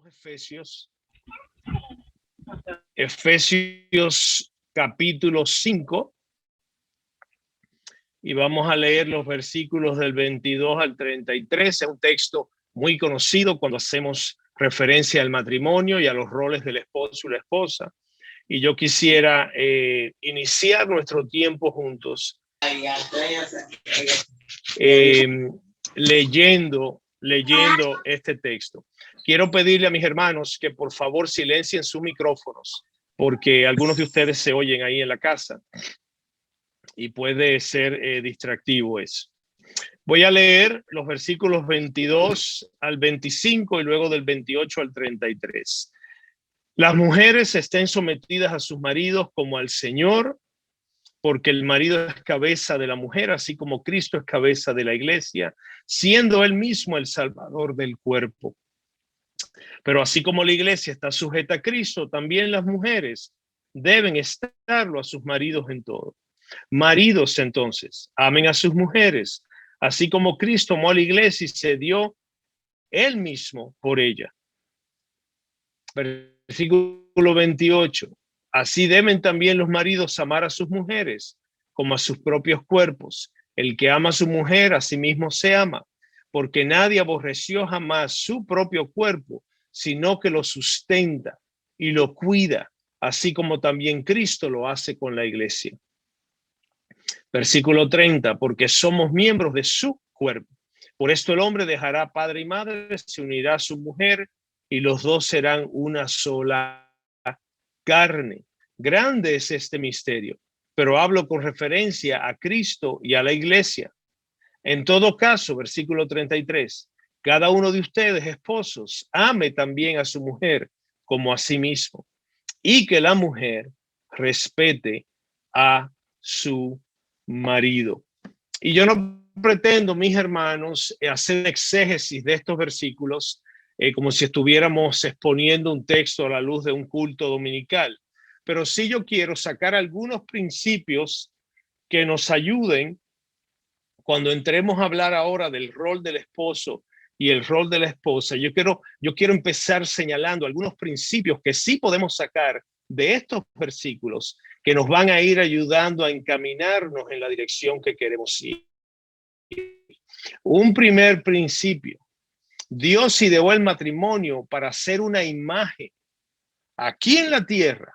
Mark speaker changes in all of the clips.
Speaker 1: Efesios, Efesios capítulo 5, y vamos a leer los versículos del 22 al 33. Es un texto muy conocido cuando hacemos referencia al matrimonio y a los roles del esposo y la esposa. Y yo quisiera iniciar nuestro tiempo juntos leyendo este texto. Quiero pedirle a mis hermanos que por favor silencien sus micrófonos, porque algunos de ustedes se oyen ahí en la casa y puede ser distractivo eso. Voy a leer los versículos 22 al 25 y luego del 28 al 33. Las mujeres estén sometidas a sus maridos como al Señor, porque el marido es cabeza de la mujer, así como Cristo es cabeza de la iglesia, siendo él mismo el salvador del cuerpo. Pero así como la iglesia está sujeta a Cristo, también las mujeres deben estarlo a sus maridos en todo. Maridos, entonces, amen a sus mujeres, así como Cristo amó a la iglesia y se dio él mismo por ella. Versículo 28. Así deben también los maridos amar a sus mujeres como a sus propios cuerpos. El que ama a su mujer, a sí mismo se ama, porque nadie aborreció jamás su propio cuerpo, sino que lo sustenta y lo cuida, así como también Cristo lo hace con la iglesia. Versículo 30, porque somos miembros de su cuerpo. Por esto el hombre dejará padre y madre, se unirá a su mujer y los dos serán una sola carne. Grande es este misterio, pero hablo con referencia a Cristo y a la iglesia. En todo caso, versículo 33, cada uno de ustedes, esposos, ame también a su mujer como a sí mismo, y que la mujer respete a su marido. Y yo no pretendo, mis hermanos, hacer exégesis de estos versículos como si estuviéramos exponiendo un texto a la luz de un culto dominical, pero sí yo quiero sacar algunos principios que nos ayuden cuando entremos a hablar ahora del rol del esposo y el rol de la esposa. Yo quiero empezar señalando algunos principios que sí podemos sacar de estos versículos que nos van a ir ayudando a encaminarnos en la dirección que queremos ir. Un primer principio: Dios ideó el matrimonio para ser una imagen aquí en la tierra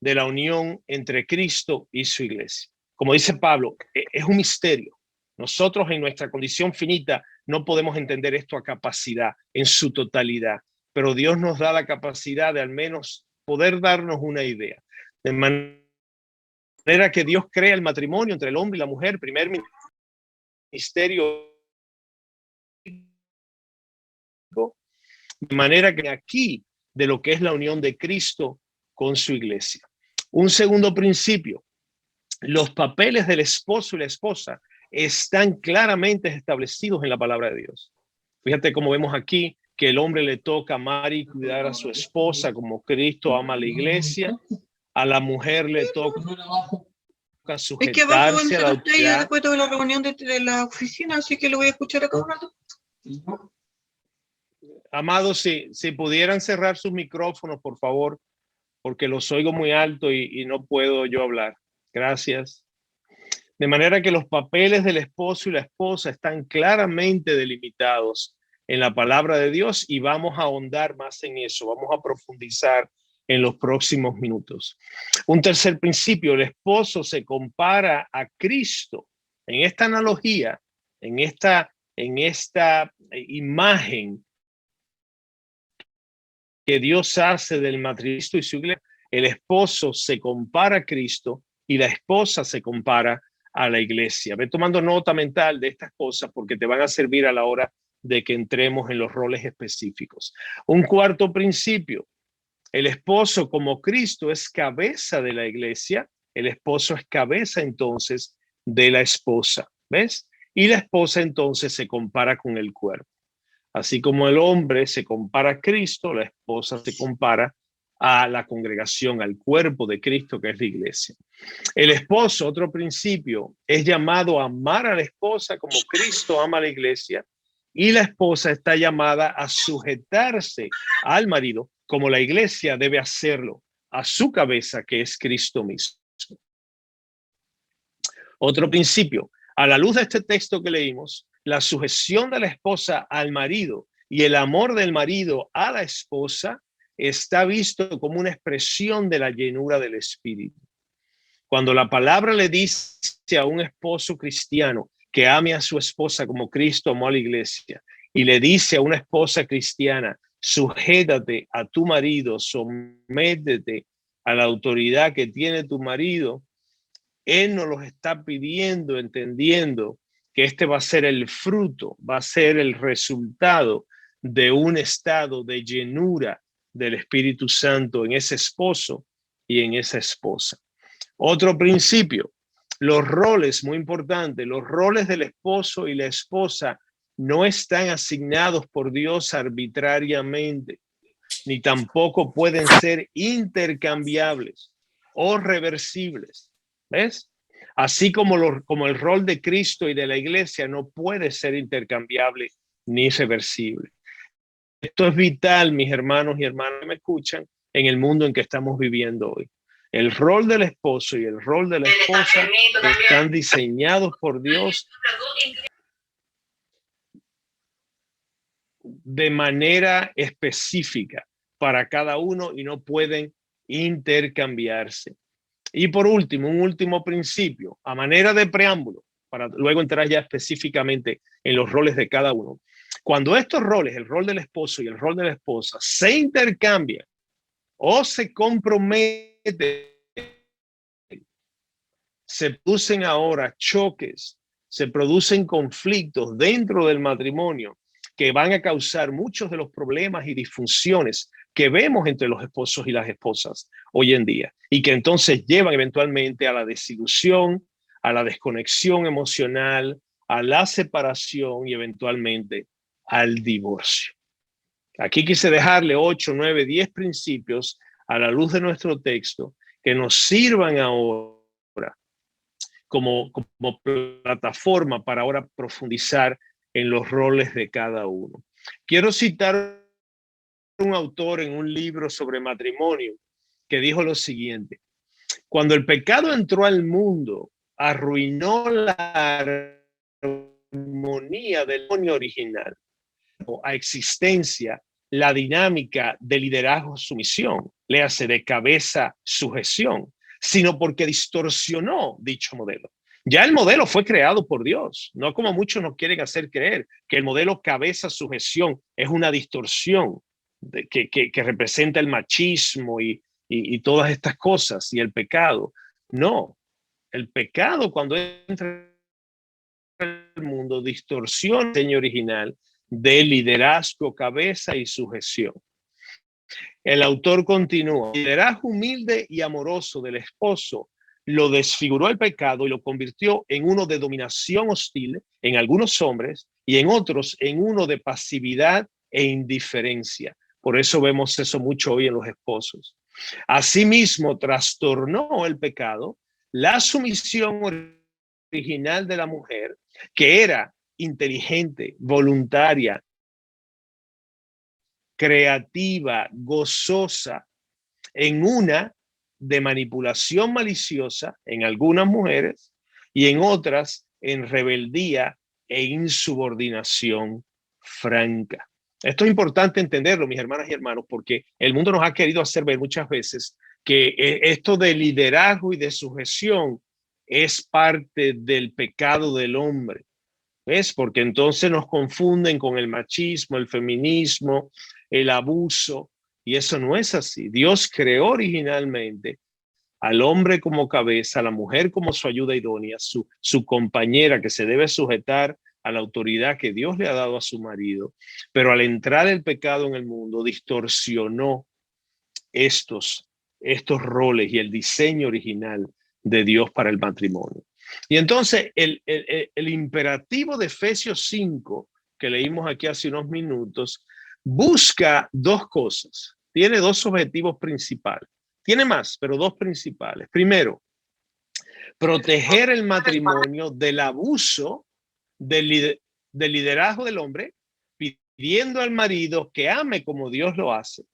Speaker 1: de la unión entre Cristo y su iglesia. Como dice Pablo, es un misterio. Nosotros en nuestra condición finita no podemos entender esto a capacidad, en su totalidad, pero Dios nos da la capacidad de al menos poder darnos una idea. De manera que Dios crea el matrimonio entre el hombre y la mujer, primer misterio, de manera que aquí de lo que es la unión de Cristo con su iglesia. Un segundo principio: los papeles del esposo y la esposa están claramente establecidos en la palabra de Dios. Fíjate cómo vemos aquí que el hombre le toca amar y cuidar a su esposa como Cristo ama a la iglesia. A la mujer le toca sujetarse
Speaker 2: es que abajo
Speaker 1: a la autoridad.
Speaker 2: después de la reunión de la oficina, así que lo voy a escuchar acá un rato.
Speaker 1: Amados, si pudieran cerrar sus micrófonos, por favor, porque los oigo muy alto y no puedo yo hablar. Gracias. De manera que los papeles del esposo y la esposa están claramente delimitados en la palabra de Dios y vamos a ahondar más en eso, vamos a profundizar en los próximos minutos. Un tercer principio: el esposo se compara a Cristo. En esta analogía, en esta imagen que Dios hace del matrimonio y su iglesia, el esposo se compara a Cristo y la esposa se compara a la iglesia. Ve tomando nota mental de estas cosas porque te van a servir a la hora de que entremos en los roles específicos. Un cuarto principio: el esposo, como Cristo es cabeza de la iglesia, el esposo es cabeza entonces de la esposa, ¿ves? Y la esposa entonces se compara con el cuerpo. Así como el hombre se compara a Cristo, la esposa se compara a la congregación, al cuerpo de Cristo que es la iglesia. El esposo, otro principio, es llamado a amar a la esposa como Cristo ama a la iglesia y la esposa está llamada a sujetarse al marido como la iglesia debe hacerlo a su cabeza, que es Cristo mismo. Otro principio, a la luz de este texto que leímos, la sujeción de la esposa al marido y el amor del marido a la esposa está visto como una expresión de la llenura del Espíritu. Cuando la palabra le dice a un esposo cristiano que ame a su esposa como Cristo amó a la iglesia, y le dice a una esposa cristiana, sujétate a tu marido, sométete a la autoridad que tiene tu marido, él nos los está pidiendo, entendiendo que este va a ser el fruto, va a ser el resultado de un estado de llenura del Espíritu Santo en ese esposo y en esa esposa. Otro principio, los roles, muy importante, los roles del esposo y la esposa no están asignados por Dios arbitrariamente, ni tampoco pueden ser intercambiables o reversibles. ¿Ves? Así como el rol de Cristo y de la iglesia no puede ser intercambiable ni reversible. Esto es vital, mis hermanos y hermanas que me escuchan, en el mundo en que estamos viviendo hoy. El rol del esposo y el rol de la esposa están diseñados por Dios de manera específica para cada uno y no pueden intercambiarse. Y por último, un último principio, a manera de preámbulo, para luego entrar ya específicamente en los roles de cada uno. Cuando estos roles, el rol del esposo y el rol de la esposa, se intercambian o se comprometen, se producen ahora choques, se producen conflictos dentro del matrimonio que van a causar muchos de los problemas y disfunciones que vemos entre los esposos y las esposas hoy en día, y que entonces llevan eventualmente a la desilusión, a la desconexión emocional, a la separación y eventualmente al divorcio. Aquí quise dejarle 8, 9, 10 principios a la luz de nuestro texto que nos sirvan ahora como plataforma para ahora profundizar en los roles de cada uno. Quiero citar un autor en un libro sobre matrimonio que dijo lo siguiente: cuando el pecado entró al mundo, arruinó la armonía del matrimonio original, a existencia la dinámica de liderazgo-sumisión, léase de cabeza-sujeción, sino porque distorsionó dicho modelo. Ya el modelo fue creado por Dios, no como muchos nos quieren hacer creer que el modelo cabeza-sujeción es una distorsión que representa el machismo y todas estas cosas y el pecado. No, el pecado cuando entra en el mundo distorsiona el diseño original de liderazgo, cabeza y sujeción. El autor continúa: el liderazgo humilde y amoroso del esposo lo desfiguró el pecado y lo convirtió en uno de dominación hostil en algunos hombres y en otros en uno de pasividad e indiferencia. Por eso vemos eso mucho hoy en los esposos. Asimismo, trastornó el pecado la sumisión original de la mujer, que era inteligente, voluntaria, creativa, gozosa, en una de manipulación maliciosa en algunas mujeres y en otras en rebeldía e insubordinación franca. Esto es importante entenderlo, mis hermanas y hermanos, porque el mundo nos ha querido hacer ver muchas veces que esto de liderazgo y de sujeción es parte del pecado del hombre. ¿Ves? Porque entonces nos confunden con el machismo, el feminismo, el abuso, y eso no es así. Dios creó originalmente al hombre como cabeza, a la mujer como su ayuda idónea, su compañera que se debe sujetar a la autoridad que Dios le ha dado a su marido. Pero al entrar el pecado en el mundo, distorsionó estos roles y el diseño original de Dios para el matrimonio. Y entonces el imperativo de Efesios 5, que leímos aquí hace unos minutos, busca dos cosas. Tiene dos objetivos principales. Tiene más, pero dos principales. Primero, proteger el matrimonio del abuso del liderazgo del hombre pidiendo al marido que ame como Dios lo hace.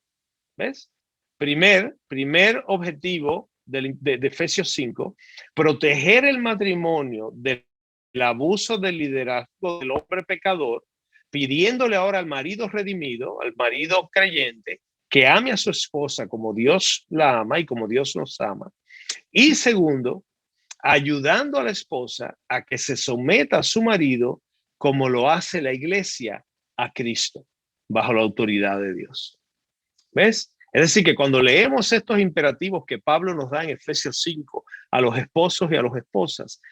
Speaker 1: ¿Ves? Primer objetivo de Efesios 5, proteger el matrimonio del abuso del liderazgo del hombre pecador, pidiéndole ahora al marido redimido, al marido creyente, que ame a su esposa como Dios la ama y como Dios nos ama. Y segundo, ayudando a la esposa a que se someta a su marido como lo hace la iglesia a Cristo, bajo la autoridad de Dios. ¿Ves? Es decir, que cuando leemos estos imperativos que Pablo nos da en Efesios 5 a los esposos y a las esposas,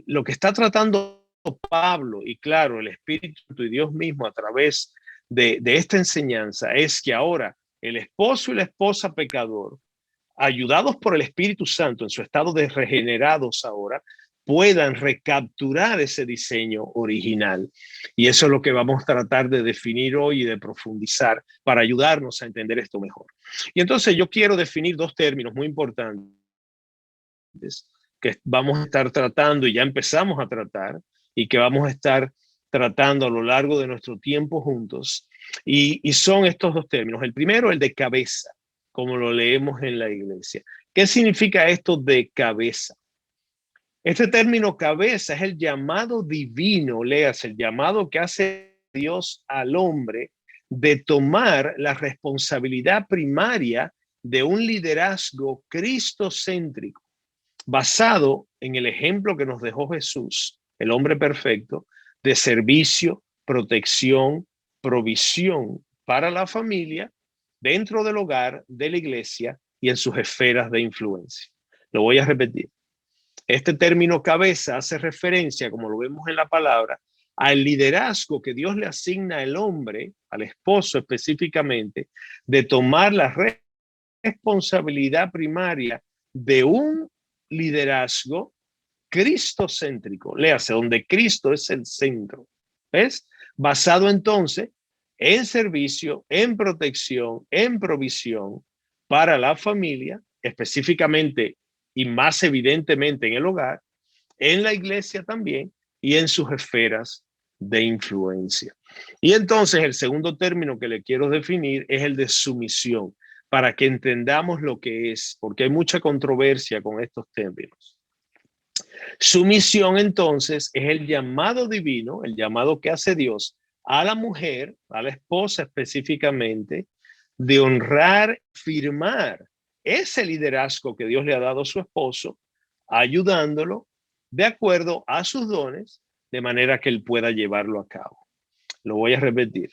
Speaker 1: lo que está tratando Pablo, y claro, el Espíritu y Dios mismo a través de esta enseñanza, es que ahora el esposo y la esposa pecador, ayudados por el Espíritu Santo en su estado de regenerados ahora, puedan recapturar ese diseño original. Y eso es lo que vamos a tratar de definir hoy y de profundizar para ayudarnos a entender esto mejor. Y entonces yo quiero definir dos términos muy importantes que vamos a estar tratando y ya empezamos a tratar y que vamos a estar tratando a lo largo de nuestro tiempo juntos. Y son estos dos términos. El primero, el de cabeza, como lo leemos en la iglesia. ¿Qué significa esto de cabeza? Este término cabeza es el llamado divino, leas, el llamado que hace Dios al hombre de tomar la responsabilidad primaria de un liderazgo cristocéntrico, basado en el ejemplo que nos dejó Jesús, el hombre perfecto, de servicio, protección, provisión para la familia, dentro del hogar, de la iglesia y en sus esferas de influencia. Lo voy a repetir. Este término cabeza hace referencia, como lo vemos en la palabra, al liderazgo que Dios le asigna al hombre, al esposo específicamente, de tomar la responsabilidad primaria de un liderazgo cristocéntrico, léase, donde Cristo es el centro, ¿ves? Basado entonces en servicio, en protección, en provisión para la familia, específicamente y más evidentemente en el hogar, en la iglesia también y en sus esferas de influencia. Y entonces el segundo término que le quiero definir es el de sumisión, para que entendamos lo que es, porque hay mucha controversia con estos términos. Sumisión entonces es el llamado divino, el llamado que hace Dios a la mujer, a la esposa específicamente, de honrar, firmar ese liderazgo que Dios le ha dado a su esposo, ayudándolo de acuerdo a sus dones, de manera que él pueda llevarlo a cabo. Lo voy a repetir.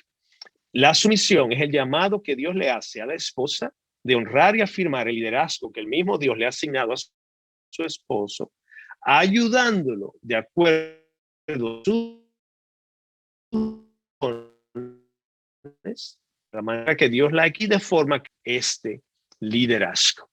Speaker 1: La sumisión es el llamado que Dios le hace a la esposa de honrar y afirmar el liderazgo que el mismo Dios le ha asignado a su esposo, ayudándolo de acuerdo a sus dones, de la manera que Dios la equide de forma este liderazgo.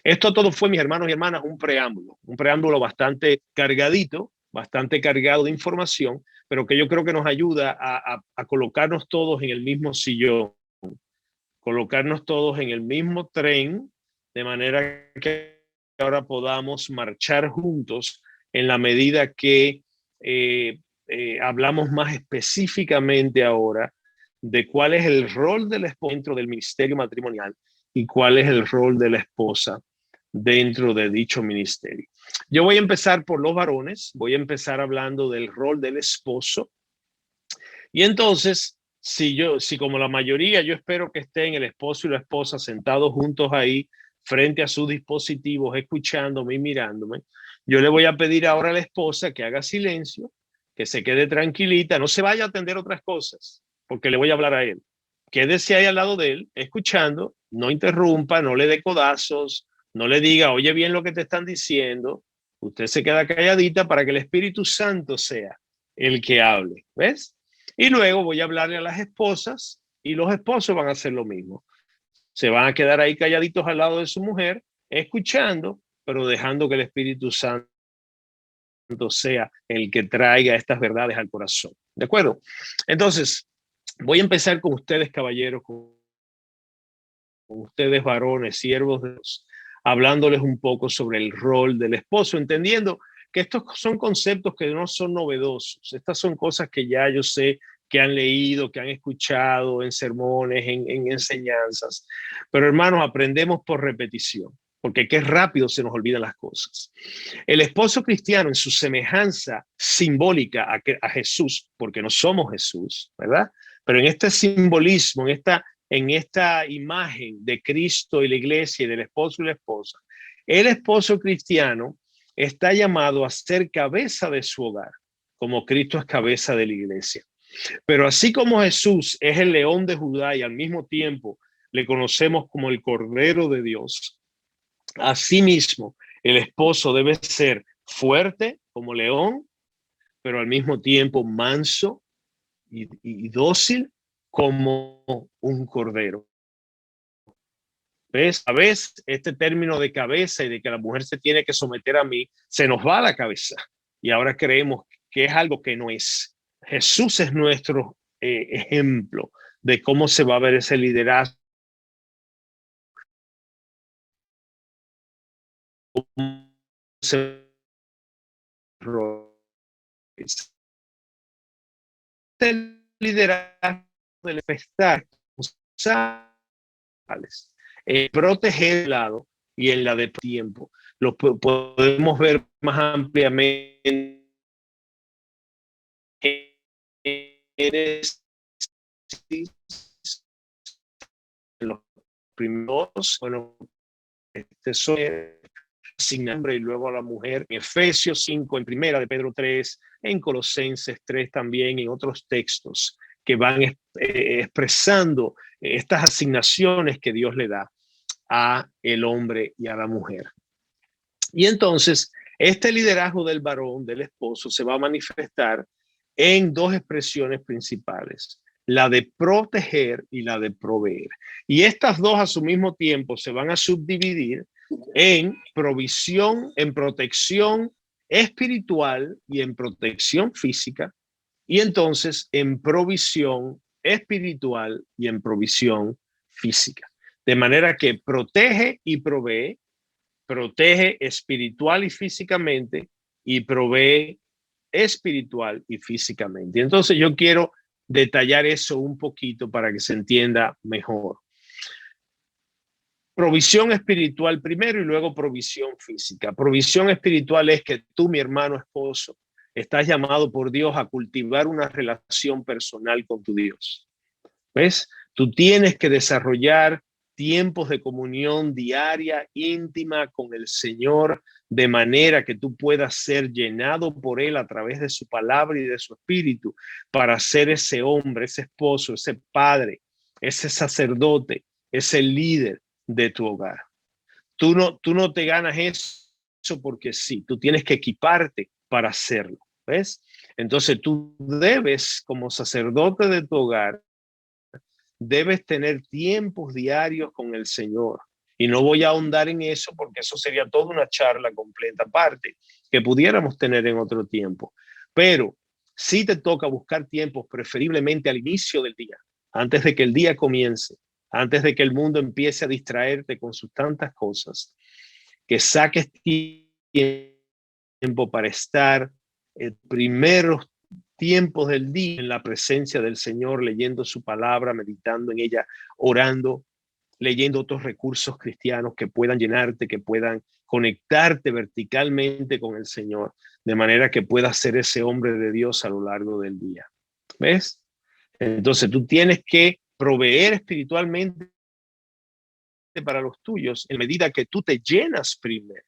Speaker 1: Esto todo fue, mis hermanos y hermanas, un preámbulo bastante cargadito, bastante cargado de información, pero que yo creo que nos ayuda a colocarnos todos en el mismo sillón, colocarnos todos en el mismo tren, de manera que ahora podamos marchar juntos en la medida que hablamos más específicamente ahora de cuál es el rol del esposo dentro del ministerio matrimonial y cuál es el rol de la esposa dentro de dicho ministerio. Yo voy a empezar por los varones, voy a empezar hablando del rol del esposo. Y entonces, si como la mayoría, yo espero que estén el esposo y la esposa sentados juntos ahí frente a sus dispositivos, escuchándome y mirándome, yo le voy a pedir ahora a la esposa que haga silencio, que se quede tranquilita, no se vaya a atender otras cosas, porque le voy a hablar a él. Quédese ahí al lado de él, escuchando, no interrumpa, no le dé codazos, no le diga, oye bien lo que te están diciendo. Usted se queda calladita para que el Espíritu Santo sea el que hable, ¿ves? Y luego voy a hablarle a las esposas y los esposos van a hacer lo mismo. Se van a quedar ahí calladitos al lado de su mujer, escuchando, pero dejando que el Espíritu Santo sea el que traiga estas verdades al corazón. ¿De acuerdo? Entonces, voy a empezar con ustedes, caballeros, con ustedes, varones, siervos de Dios, hablándoles un poco sobre el rol del esposo, entendiendo que estos son conceptos que no son novedosos. Estas son cosas que ya yo sé que han leído, que han escuchado en sermones, en enseñanzas. Pero hermanos, aprendemos por repetición, porque qué rápido se nos olvidan las cosas. El esposo cristiano en su semejanza simbólica a Jesús, porque no somos Jesús, ¿verdad? Pero en este simbolismo, en esta imagen de Cristo y la iglesia y del esposo y la esposa, el esposo cristiano está llamado a ser cabeza de su hogar, como Cristo es cabeza de la iglesia. Pero así como Jesús es el león de Judá y al mismo tiempo le conocemos como el Cordero de Dios, asimismo el esposo debe ser fuerte como león, pero al mismo tiempo manso y dócil como un cordero. ¿Ves? A veces este término de cabeza y de que la mujer se tiene que someter a mí, se nos va a la cabeza y ahora creemos que es algo que no es. Jesús es nuestro ejemplo de cómo se va a ver ese liderazgo. El liderazgo del festar, proteger el lado y en la de tiempo. Lo podemos ver más ampliamente en los primeros, bueno, son sin hambre y luego a la mujer, en Efesios 5, en Primera de Pedro 3, en Colosenses 3 también, en otros textos que van expresando estas asignaciones que Dios le da a el hombre y a la mujer. Y entonces, este liderazgo del varón, del esposo, se va a manifestar en dos expresiones principales, la de proteger y la de proveer. Y estas dos a su mismo tiempo se van a subdividir en provisión, en protección espiritual y en protección física, y entonces en provisión espiritual y en provisión física. De manera que protege y provee, protege espiritual y físicamente y provee espiritual y físicamente. Entonces yo quiero detallar eso un poquito para que se entienda mejor. Provisión espiritual primero y luego provisión física. Provisión espiritual es que tú, mi hermano esposo, estás llamado por Dios a cultivar una relación personal con tu Dios. ¿Ves? Tú tienes que desarrollar tiempos de comunión diaria, íntima con el Señor, de manera que tú puedas ser llenado por Él a través de su palabra y de su espíritu para ser ese hombre, ese esposo, ese padre, ese sacerdote, ese líder de tu hogar. Tú no te ganas eso porque sí, tú tienes que equiparte para hacerlo, ¿ves? Entonces tú debes, como sacerdote de tu hogar, debes tener tiempos diarios con el Señor. Y no voy a ahondar en eso porque eso sería toda una charla completa aparte que pudiéramos tener en otro tiempo. Pero sí te toca buscar tiempos, preferiblemente al inicio del día, antes de que el día comience, antes de que el mundo empiece a distraerte con sus tantas cosas, que saques tiempo para estar primeros tiempos del día en la presencia del Señor, leyendo su palabra, meditando en ella, orando, leyendo otros recursos cristianos que puedan llenarte, que puedan conectarte verticalmente con el Señor, de manera que puedas ser ese hombre de Dios a lo largo del día. ¿Ves? Entonces tú tienes que proveer espiritualmente para los tuyos en medida que tú te llenas primero.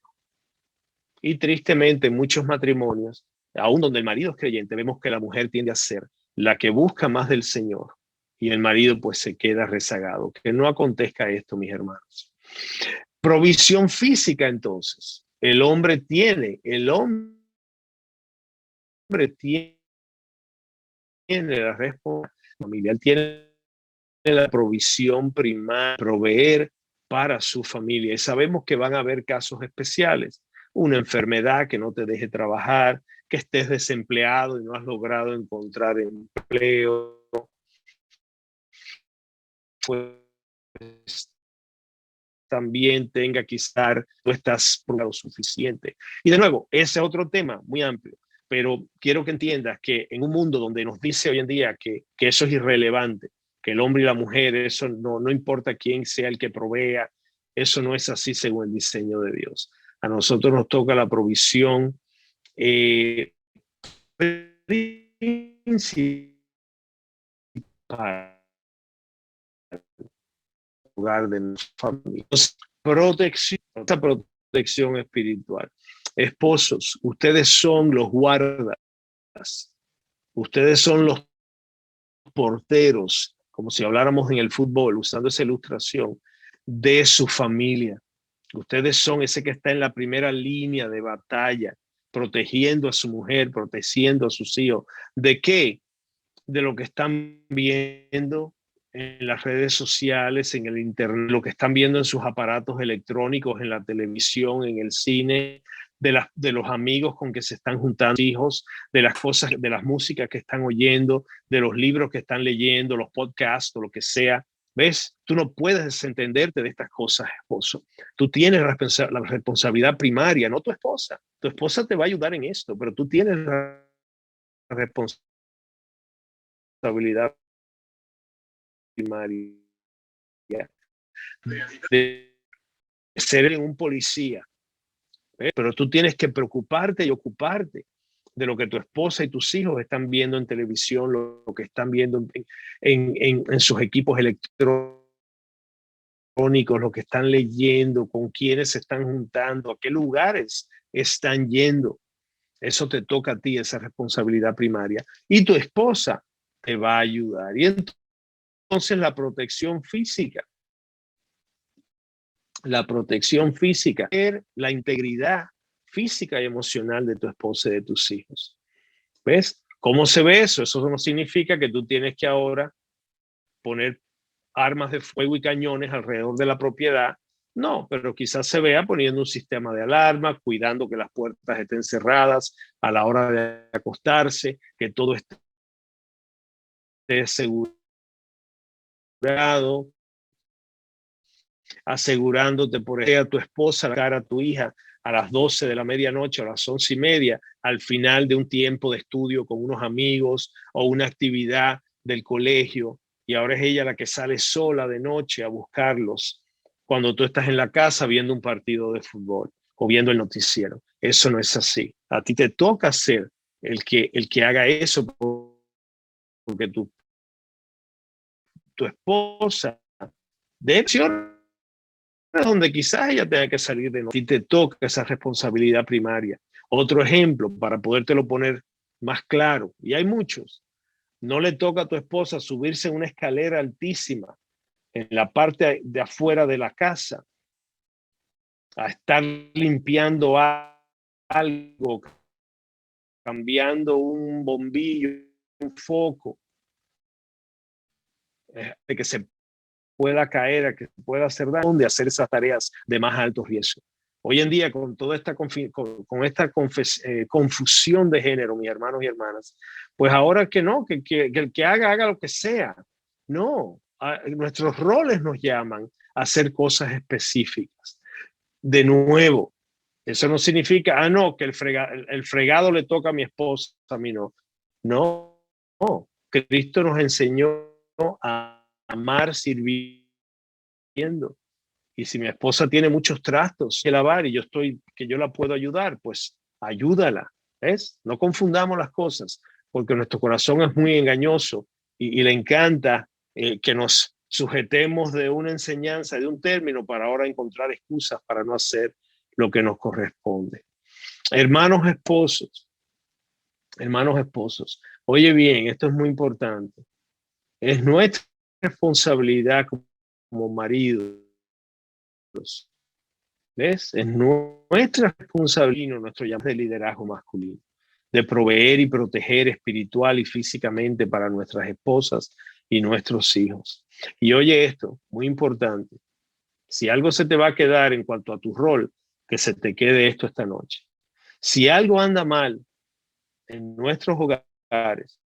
Speaker 1: Y tristemente en muchos matrimonios, aún donde el marido es creyente, vemos que la mujer tiende a ser la que busca más del Señor y el marido pues se queda rezagado. Que no acontezca esto, mis hermanos. Provisión física entonces. El hombre tiene la responsabilidad familiar, tiene la provisión primaria, proveer para su familia. Y sabemos que van a haber casos especiales, una enfermedad que no te deje trabajar, que estés desempleado y no has logrado encontrar empleo, pues también tenga quizás no estás por lo suficiente. Y de nuevo, ese es otro tema muy amplio. pero quiero que entiendas que en un mundo donde nos dice hoy en día que eso es irrelevante, que el hombre y la mujer, eso no importa quién sea el que provea, eso no es así según el diseño de Dios. A nosotros nos toca la provisión principal hogar de nuestra familia. Protección espiritual. Esposos, ustedes son los guardas, ustedes son los porteros, como si habláramos en el fútbol, usando esa ilustración, de su familia. Ustedes son ese que está en la primera línea de batalla, protegiendo a su mujer, protegiendo a sus hijos. ¿De qué? De lo que están viendo en las redes sociales, en el internet, lo que están viendo en sus aparatos electrónicos, en la televisión, en el cine, de los amigos con que se están juntando hijos, de las cosas, de las músicas que están oyendo, de los libros que están leyendo, los podcasts o lo que sea. ¿Ves? Tú no puedes desentenderte de estas cosas, esposo. Tú tienes la responsabilidad primaria, no tu esposa. Tu esposa te va a ayudar en esto, pero tú tienes la responsabilidad primaria de ser un policía. Pero tú tienes que preocuparte y ocuparte de lo que tu esposa y tus hijos están viendo en televisión, lo que están viendo en sus equipos electrónicos, lo que están leyendo, con quiénes se están juntando, a qué lugares están yendo. Eso te toca a ti, esa responsabilidad primaria. Y tu esposa te va a ayudar. Y entonces la protección física. La protección física, la integridad física y emocional de tu esposa y de tus hijos. ¿Ves? ¿Cómo se ve eso? Eso no significa que tú tienes que ahora poner armas de fuego y cañones alrededor de la propiedad. No, pero quizás se vea poniendo un sistema de alarma, cuidando que las puertas estén cerradas a la hora de acostarse, que todo esté asegurado, asegurándote, por ejemplo, a tu esposa, a tu hija a las 12 de la medianoche, a las 11:30, al final de un tiempo de estudio con unos amigos o una actividad del colegio, y ahora es ella la que sale sola de noche a buscarlos cuando tú estás en la casa viendo un partido de fútbol o viendo el noticiero. Eso no es así. A ti te toca ser el que haga eso, porque tu esposa de acción donde quizás ella tenga que salir de noche y te toca esa responsabilidad primaria. Otro ejemplo, para podértelo poner más claro, y hay muchos, no le toca a tu esposa subirse en una escalera altísima en la parte de afuera de la casa, a estar limpiando algo, cambiando un bombillo, un foco, de que se pueda caer, a que pueda hacer daño, de hacer esas tareas de más alto riesgo. Hoy en día, con toda esta, confusión de género, mis hermanos y hermanas, pues ahora que no, que el que haga lo que sea. No, nuestros roles nos llaman a hacer cosas específicas. De nuevo, eso no significa, no, que el fregado le toca a mi esposa, a mí no. No, no. Cristo nos enseñó a amar sirviendo. Y si mi esposa tiene muchos trastos que lavar y que yo la puedo ayudar, pues ayúdala. ¿Ves? No confundamos las cosas, porque nuestro corazón es muy engañoso y le encanta que nos sujetemos de una enseñanza, de un término, para ahora encontrar excusas para no hacer lo que nos corresponde. Hermanos esposos, oye bien, esto es muy importante. Es nuestra responsabilidad como maridos. ¿Ves? Es nuestra responsabilidad, nuestro llamado de liderazgo masculino, de proveer y proteger espiritual y físicamente para nuestras esposas y nuestros hijos. Y oye esto, muy importante, si algo se te va a quedar en cuanto a tu rol, que se te quede esto esta noche. Si algo anda mal en nuestros hogares,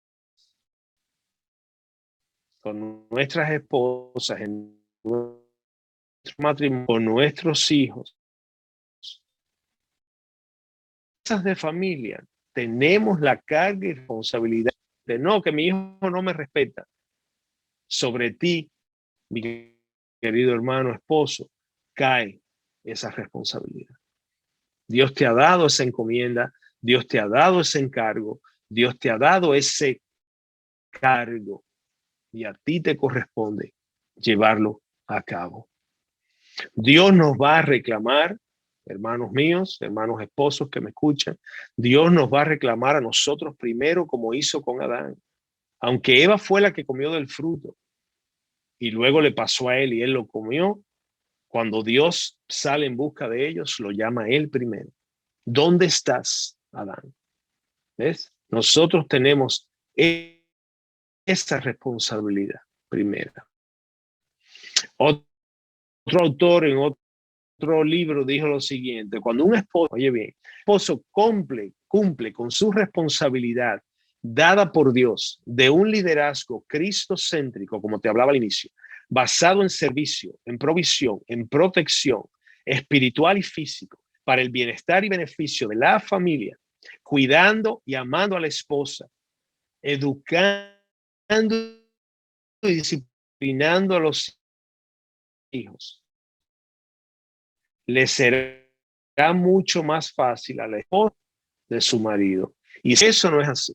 Speaker 1: con nuestras esposas, en nuestro matrimonio, con nuestros hijos, de familia, tenemos la carga y responsabilidad de no, que mi hijo no me respeta. Sobre ti, mi querido hermano, esposo, cae esa responsabilidad. Dios te ha dado esa encomienda, Dios te ha dado ese encargo, Dios te ha dado ese cargo y a ti te corresponde llevarlo a cabo. Dios nos va a reclamar, hermanos míos, hermanos esposos que me escuchan, Dios nos va a reclamar a nosotros primero como hizo con Adán. Aunque Eva fue la que comió del fruto y luego le pasó a él y él lo comió, cuando Dios sale en busca de ellos, lo llama a él primero. ¿Dónde estás, Adán? ¿Ves? Nosotros tenemos esa responsabilidad primera. Otro autor en otro libro dijo lo siguiente: cuando un esposo, oye bien, esposo cumple con su responsabilidad dada por Dios de un liderazgo cristocéntrico, como te hablaba al inicio, basado en servicio, en provisión, en protección espiritual y físico para el bienestar y beneficio de la familia, cuidando y amando a la esposa, educando y disciplinando a los hijos, le será mucho más fácil a la esposa de su marido. Y si eso no es así,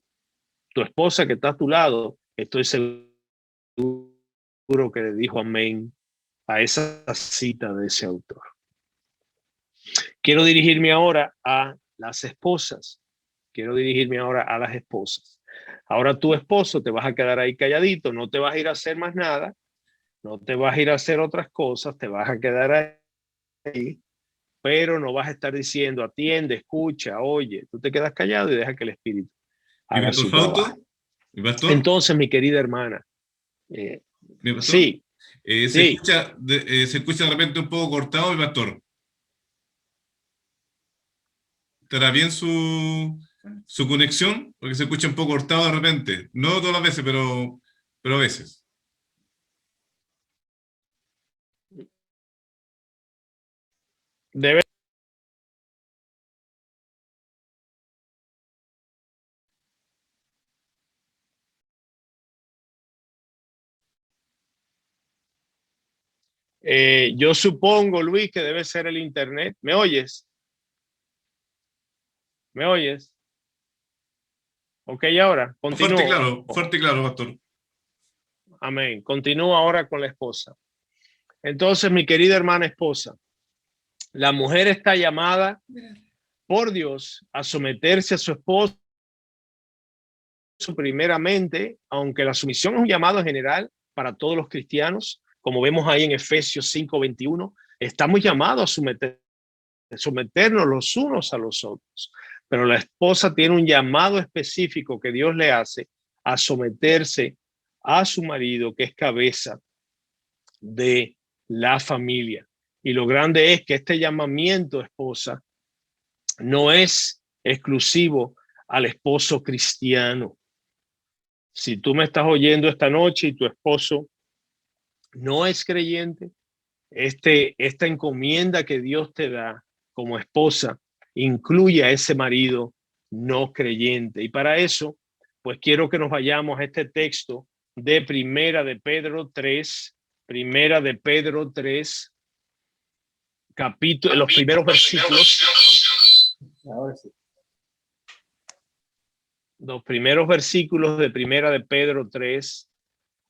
Speaker 1: tu esposa que está a tu lado, estoy seguro que le dijo amén a esa cita de ese autor. Quiero dirigirme ahora a las esposas. Quiero dirigirme ahora a las esposas. Ahora tu esposo te vas a quedar ahí calladito, no te vas a ir a hacer más nada, no te vas a ir a hacer otras cosas, te vas a quedar ahí, pero no vas a estar diciendo atiende, escucha, oye, tú te quedas callado y deja que el Espíritu
Speaker 3: Mi
Speaker 1: haga
Speaker 3: pastor
Speaker 1: su
Speaker 3: Fausto,
Speaker 1: trabajo.
Speaker 3: mi pastor,
Speaker 1: Entonces, mi querida hermana,
Speaker 3: mi pastor,
Speaker 1: sí, sí,
Speaker 3: se escucha de repente un poco cortado, mi pastor. ¿Estará bien su conexión? Porque se escucha un poco cortado de repente. No todas las veces, pero a veces.
Speaker 1: debe. Yo supongo, Luis, que debe ser el internet. ¿Me oyes? ¿Me oyes? Ok, ahora continúo.
Speaker 3: Fuerte y claro, pastor.
Speaker 1: Amén. Continúo ahora con la esposa. Entonces, mi querida hermana esposa, la mujer está llamada por Dios a someterse a su esposo primeramente, aunque la sumisión es un llamado general para todos los cristianos, como vemos ahí en Efesios 5:21, estamos llamados a someternos los unos a los otros. Pero la esposa tiene un llamado específico que Dios le hace a someterse a su marido, que es cabeza de la familia. Y lo grande es que este llamamiento, esposa, no es exclusivo al esposo cristiano. Si tú me estás oyendo esta noche y tu esposo no es creyente, esta encomienda que Dios te da como esposa incluye a ese marido no creyente. Y para eso, pues quiero que nos vayamos a este texto de Primera de Pedro 3, capítulo, los primeros versículos. Ahora sí. Los primeros versículos de Primera de Pedro 3.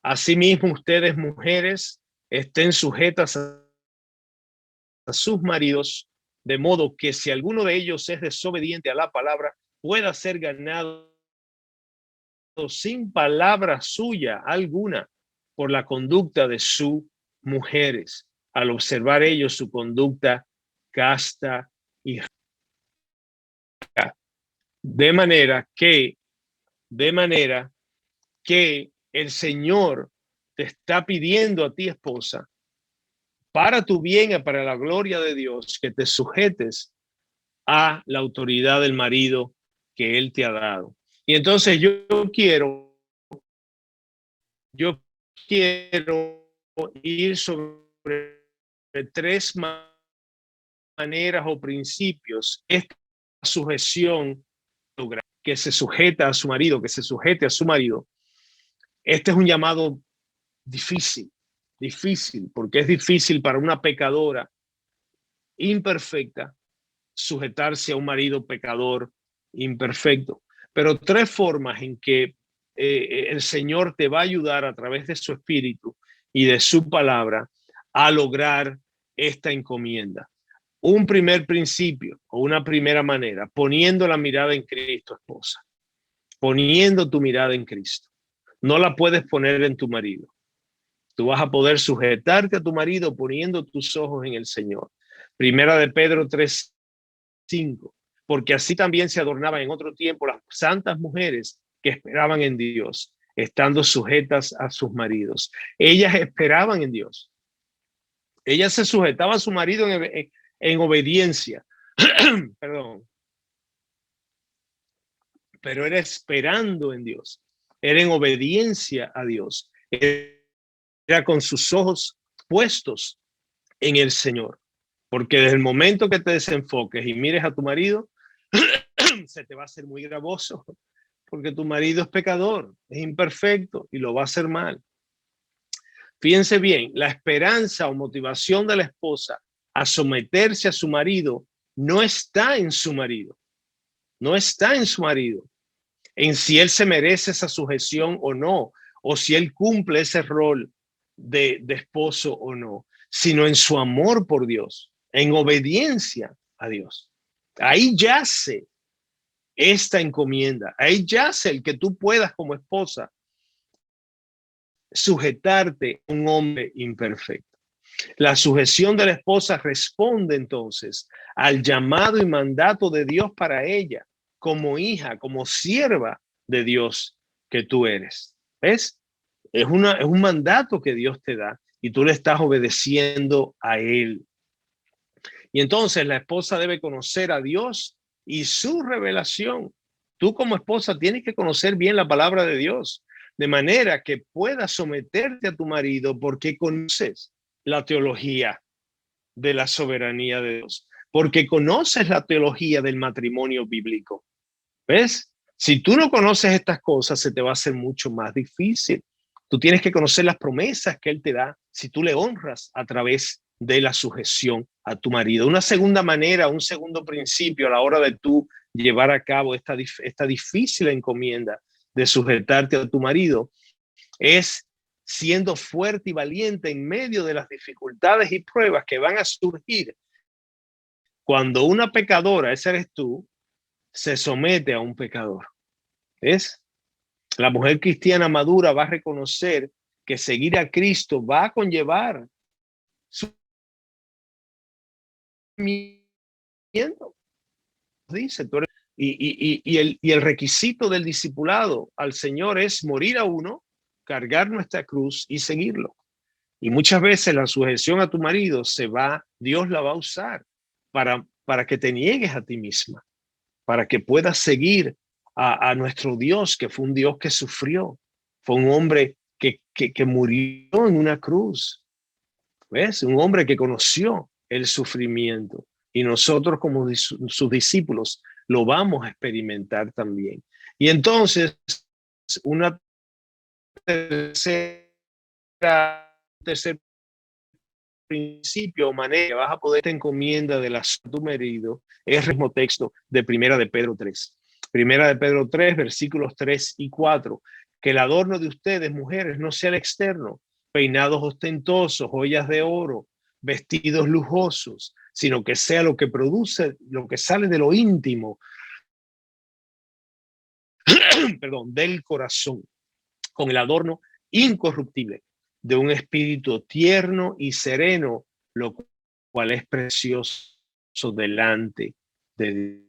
Speaker 1: Asimismo, ustedes, mujeres, estén sujetas a sus maridos, de modo que si alguno de ellos es desobediente a la palabra, pueda ser ganado sin palabra suya alguna por la conducta de sus mujeres, al observar ellos su conducta casta y de manera que el Señor te está pidiendo a ti, esposa, para tu bien y para la gloria de Dios, que te sujetes a la autoridad del marido que Él te ha dado. Y entonces yo quiero ir sobre tres maneras o principios esta sujeción. que se sujeta a su marido, que se sujete a su marido. Este es un llamado difícil, porque es difícil para una pecadora imperfecta sujetarse a un marido pecador imperfecto. Pero tres formas en que el Señor te va a ayudar a través de su espíritu y de su palabra a lograr esta encomienda. Un primer principio o una primera manera, poniendo la mirada en Cristo, esposa. Poniendo tu mirada en Cristo. No la puedes poner en tu marido. Tú vas a poder sujetarte a tu marido poniendo tus ojos en el Señor. Primera de Pedro 3:5. Porque así también se adornaban en otro tiempo las santas mujeres que esperaban en Dios, estando sujetas a sus maridos. Ellas esperaban en Dios. Ellas se sujetaban a su marido en obediencia. Perdón. Pero era esperando en Dios. Era en obediencia a Dios. Era con sus ojos puestos en el Señor. Porque desde el momento que te desenfoques y mires a tu marido, se te va a hacer muy gravoso. Porque tu marido es pecador, es imperfecto y lo va a hacer mal. Fíjense bien, la esperanza o motivación de la esposa a someterse a su marido no está en su marido. No está en su marido, en si él se merece esa sujeción o no, o si él cumple ese rol de esposo o no, sino en su amor por Dios, en obediencia a Dios. Ahí yace esta encomienda, ahí yace el que tú puedas como esposa sujetarte a un hombre imperfecto. La sujeción de la esposa responde entonces al llamado y mandato de Dios para ella, como hija, como sierva de Dios que tú eres. ¿Ves? Es un mandato que Dios te da y tú le estás obedeciendo a Él. Y entonces la esposa debe conocer a Dios y su revelación. Tú como esposa tienes que conocer bien la palabra de Dios, de manera que puedas someterte a tu marido porque conoces la teología de la soberanía de Dios, porque conoces la teología del matrimonio bíblico. ¿Ves? Si tú no conoces estas cosas, se te va a hacer mucho más difícil. Tú tienes que conocer las promesas que Él te da si tú le honras a través de la sujeción a tu marido. Una segunda manera, un segundo principio a la hora de tú llevar a cabo esta difícil encomienda de sujetarte a tu marido es siendo fuerte y valiente en medio de las dificultades y pruebas que van a surgir cuando una pecadora, esa eres tú, se somete a un pecador. ¿Ves? La mujer cristiana madura va a reconocer que seguir a Cristo va a conllevar sufrimiento. Dice, tú eres, y el requisito del discipulado al Señor es morir a uno, cargar nuestra cruz y seguirlo. Y muchas veces la sujeción a tu marido Dios la va a usar para que te niegues a ti misma, para que puedas seguir a nuestro Dios, que fue un Dios que sufrió, fue un hombre que murió en una cruz. ¿Ves? Un hombre que conoció el sufrimiento y nosotros como sus discípulos lo vamos a experimentar también. Y entonces una tercer principio o manera que vas a poder te encomienda de tu marido es el mismo texto de Primera de Pedro 3. Primera de Pedro 3, versículos 3 y 4. Que el adorno de ustedes, mujeres, no sea el externo, peinados ostentosos, joyas de oro, vestidos lujosos, sino que sea lo que produce, lo que sale de lo íntimo, perdón, del corazón, con el adorno incorruptible de un espíritu tierno y sereno, lo cual es precioso delante de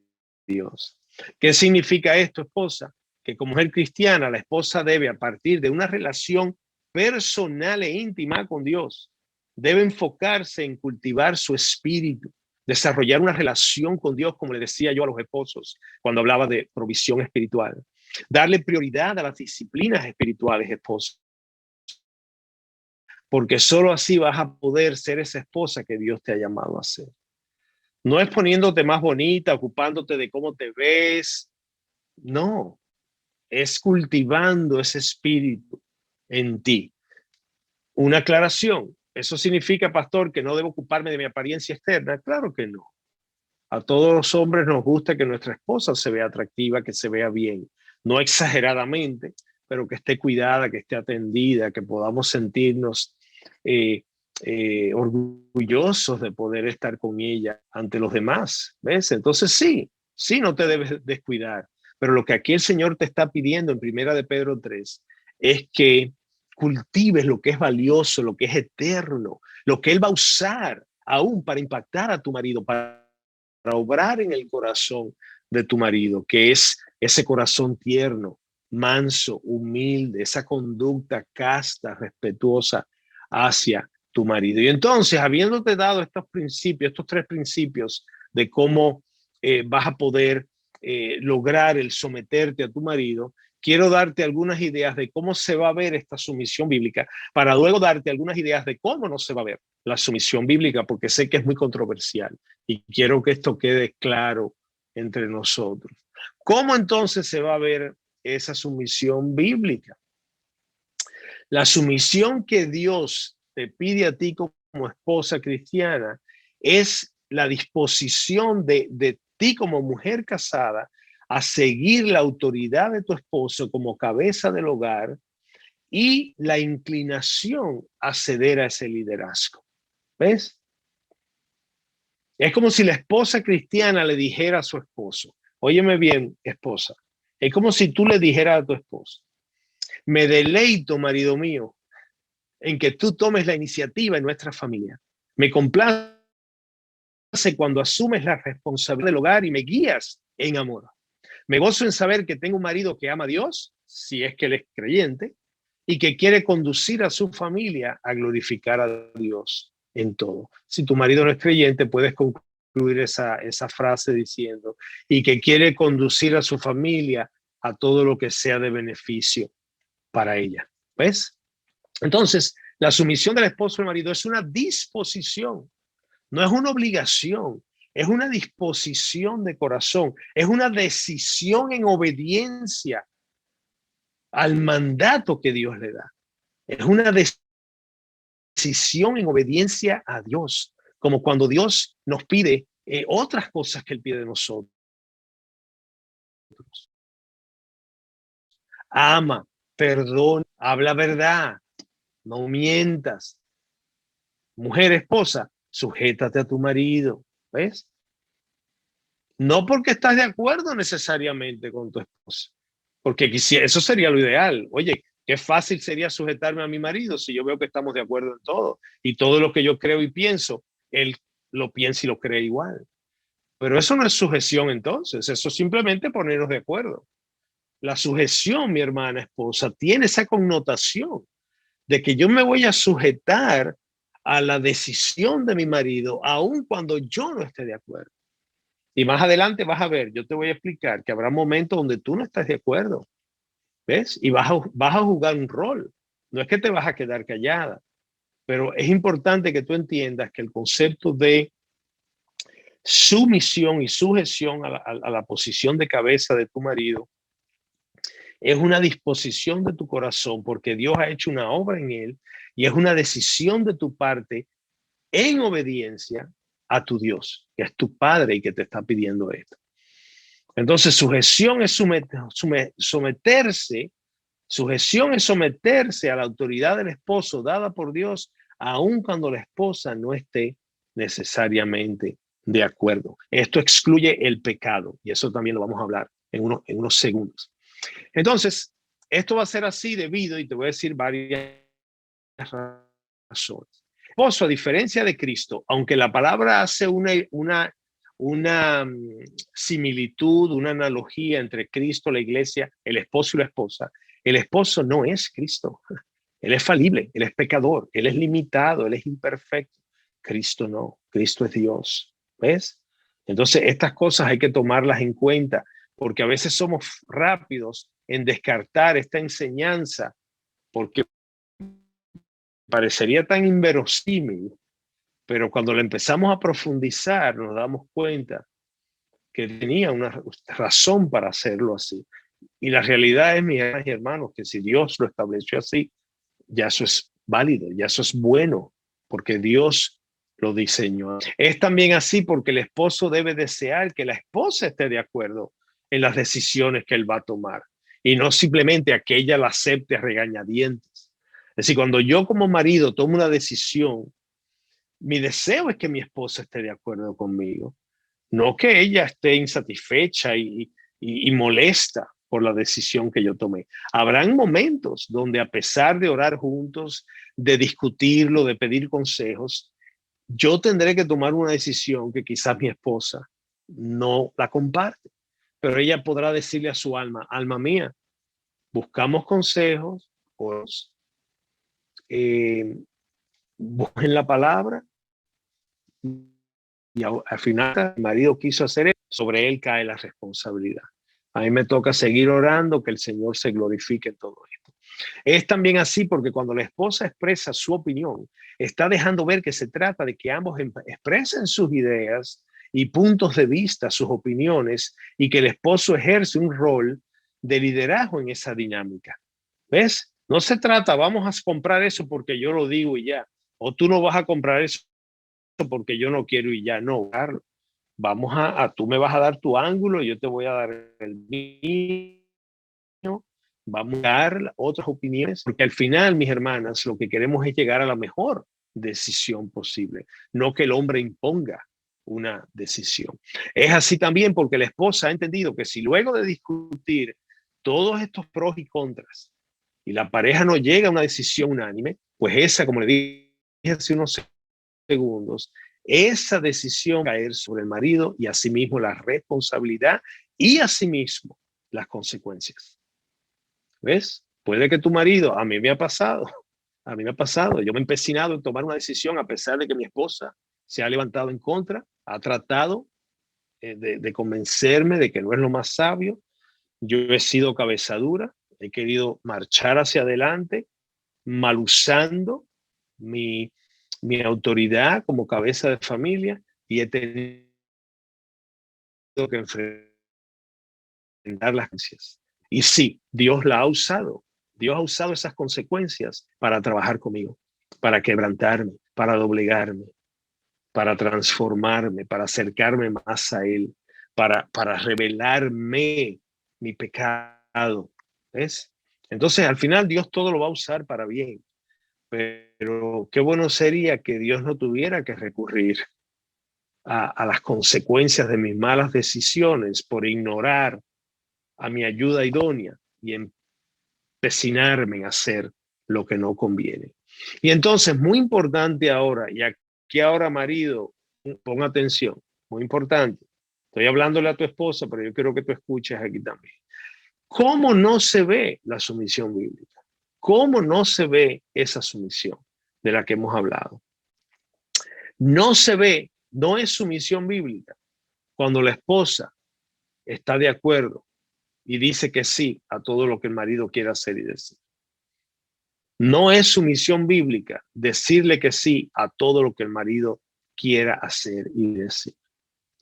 Speaker 1: Dios. ¿Qué significa esto, esposa? Que como mujer cristiana, la esposa debe, a partir de una relación personal e íntima con Dios, debe enfocarse en cultivar su espíritu, desarrollar una relación con Dios, como le decía yo a los esposos cuando hablaba de provisión espiritual. Darle prioridad a las disciplinas espirituales, esposa, porque solo así vas a poder ser esa esposa que Dios te ha llamado a ser. No es poniéndote más bonita, ocupándote de cómo te ves, No, es cultivando ese espíritu en ti. Una aclaración. ¿Eso significa, pastor, que no debo ocuparme de mi apariencia externa? Claro que no. A todos los hombres nos gusta que nuestra esposa se vea atractiva, que se vea bien. No exageradamente, pero que esté cuidada, que esté atendida, que podamos sentirnos orgullosos de poder estar con ella ante los demás. ¿Ves? Entonces sí, no te debes descuidar. Pero lo que aquí el Señor te está pidiendo en 1 de Pedro 3 es que cultives lo que es valioso, lo que es eterno, lo que Él va a usar aún para impactar a tu marido, para obrar en el corazón de tu marido, que es ese corazón tierno, manso, humilde, esa conducta casta, respetuosa hacia tu marido. Y entonces, habiéndote dado estos principios, estos 3 principios de cómo vas a poder lograr el someterte a tu marido, quiero darte algunas ideas de cómo se va a ver esta sumisión bíblica, para luego darte algunas ideas de cómo no se va a ver la sumisión bíblica, porque sé que es muy controversial y quiero que esto quede claro entre nosotros. ¿Cómo entonces se va a ver esa sumisión bíblica? La sumisión que Dios te pide a ti como esposa cristiana es la disposición de ti como mujer casada a seguir la autoridad de tu esposo como cabeza del hogar y la inclinación a ceder a ese liderazgo. ¿Ves? Es como si la esposa cristiana le dijera a su esposo, óyeme bien, esposa, es como si tú le dijeras a tu esposo, me deleito, marido mío, en que tú tomes la iniciativa en nuestra familia. Me complace cuando asumes la responsabilidad del hogar y me guías en amor. Me gozo en saber que tengo un marido que ama a Dios, si es que él es creyente, y que quiere conducir a su familia a glorificar a Dios en todo. Si tu marido no es creyente, puedes concluir esa frase diciendo, y que quiere conducir a su familia a todo lo que sea de beneficio para ella. ¿Ves? Entonces, la sumisión del esposo al marido es una disposición, no es una obligación, es una disposición de corazón, es una decisión en obediencia al mandato que Dios le da. Es una decisión en obediencia a Dios, como cuando Dios nos pide otras cosas que Él pide de nosotros. Ama, perdona, habla verdad, no mientas. Mujer, esposa, sujétate a tu marido, ¿ves? No porque estás de acuerdo necesariamente con tu esposa, porque eso sería lo ideal. Oye, qué fácil sería sujetarme a mi marido si yo veo que estamos de acuerdo en todo y todo lo que yo creo y pienso, él lo piensa y lo cree igual. Pero eso no es sujeción entonces, eso es simplemente ponernos de acuerdo. La sujeción, mi hermana esposa, tiene esa connotación de que yo me voy a sujetar a la decisión de mi marido, aun cuando yo no esté de acuerdo. Y más adelante vas a ver, yo te voy a explicar que habrá momentos donde tú no estás de acuerdo, ¿ves? Y vas a jugar un rol. No es que te vas a quedar callada, pero es importante que tú entiendas que el concepto de sumisión y sujeción a la posición de cabeza de tu marido es una disposición de tu corazón porque Dios ha hecho una obra en él y es una decisión de tu parte en obediencia a tu Dios, que es tu Padre y que te está pidiendo esto. Entonces, sujeción es someterse a la autoridad del esposo dada por Dios, aun cuando la esposa no esté necesariamente de acuerdo. Esto excluye el pecado y eso también lo vamos a hablar en unos segundos. Entonces, esto va a ser así debido, y te voy a decir varias razones. Esposo, a diferencia de Cristo, aunque la palabra hace una similitud, una analogía entre Cristo, la iglesia, el esposo y la esposa, el esposo no es Cristo. Él es falible, él es pecador, él es limitado, él es imperfecto. Cristo no, Cristo es Dios. ¿Ves? Entonces, estas cosas hay que tomarlas en cuenta, porque a veces somos rápidos en descartar esta enseñanza, porque parecería tan inverosímil, pero cuando la empezamos a profundizar nos damos cuenta que tenía una razón para hacerlo así. Y la realidad es, mis hermanos y hermanos, que si Dios lo estableció así, ya eso es válido, ya eso es bueno, porque Dios lo diseñó. Es también así porque el esposo debe desear que la esposa esté de acuerdo en las decisiones que él va a tomar y no simplemente a que ella la acepte a regañadientes. Es decir, cuando yo como marido tomo una decisión, mi deseo es que mi esposa esté de acuerdo conmigo, no que ella esté insatisfecha y molesta por la decisión que yo tomé. Habrán momentos donde a pesar de orar juntos, de discutirlo, de pedir consejos, yo tendré que tomar una decisión que quizás mi esposa no la comparte, pero ella podrá decirle a su alma, alma mía, buscamos consejos, pues, busquen la palabra y al final mi marido quiso hacer eso, sobre él cae la responsabilidad. A mí me toca seguir orando que el Señor se glorifique en todo esto. Es también así porque cuando la esposa expresa su opinión, está dejando ver que se trata de que ambos expresen sus ideas y puntos de vista, sus opiniones, y que el esposo ejerce un rol de liderazgo en esa dinámica. ¿Ves? No se trata, vamos a comprar eso porque yo lo digo y ya, o tú no vas a comprar eso porque yo no quiero y ya, no, Carlos. Vamos tú me vas a dar tu ángulo, yo te voy a dar el mío, vamos a dar otras opiniones, porque al final, mis hermanas, lo que queremos es llegar a la mejor decisión posible, no que el hombre imponga una decisión. Es así también porque la esposa ha entendido que si luego de discutir todos estos pros y contras y la pareja no llega a una decisión unánime, pues esa, como le dije hace unos segundos, esa decisión caer sobre el marido y asimismo la responsabilidad y asimismo las consecuencias. ¿Ves? Puede que tu marido, a mí me ha pasado, yo me he empecinado en tomar una decisión a pesar de que mi esposa se ha levantado en contra, ha tratado de convencerme de que no es lo más sabio. Yo he sido cabeza dura, he querido marchar hacia adelante, mal usando mi autoridad como cabeza de familia y he tenido que enfrentar las consecuencias. Y sí, Dios la ha usado. Dios ha usado esas consecuencias para trabajar conmigo, para quebrantarme, para doblegarme, para transformarme, para acercarme más a Él, para revelarme mi pecado. ¿Ves? Entonces, al final, Dios todo lo va a usar para bien. Pero qué bueno sería que Dios no tuviera que recurrir a las consecuencias de mis malas decisiones por ignorar a mi ayuda idónea y empecinarme en hacer lo que no conviene. Y entonces, muy importante ahora, y aquí ahora marido, pon atención, muy importante. Estoy hablándole a tu esposa, pero yo quiero que tú escuches aquí también. ¿Cómo no se ve la sumisión bíblica? ¿Cómo no se ve esa sumisión de la que hemos hablado? No se ve, no es sumisión bíblica cuando la esposa está de acuerdo y dice que sí a todo lo que el marido quiere hacer y decir. No es sumisión bíblica decirle que sí a todo lo que el marido quiera hacer y decir.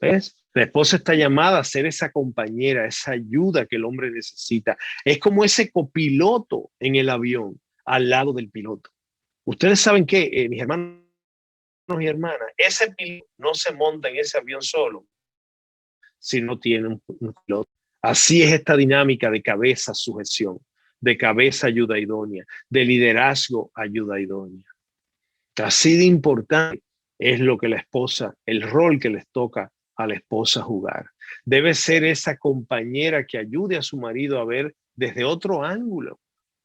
Speaker 1: ¿Ves? La esposa está llamada a ser esa compañera, esa ayuda que el hombre necesita. Es como ese copiloto en el avión al lado del piloto. Ustedes saben que, mis hermanos y hermanas, ese piloto no se monta en ese avión solo si no tiene un piloto. Así es esta dinámica de cabeza sujeción, de cabeza ayuda idónea, de liderazgo ayuda idónea. Así de importante es lo que la esposa, el rol que les toca a la esposa jugar. Debe ser esa compañera que ayude a su marido a ver desde otro ángulo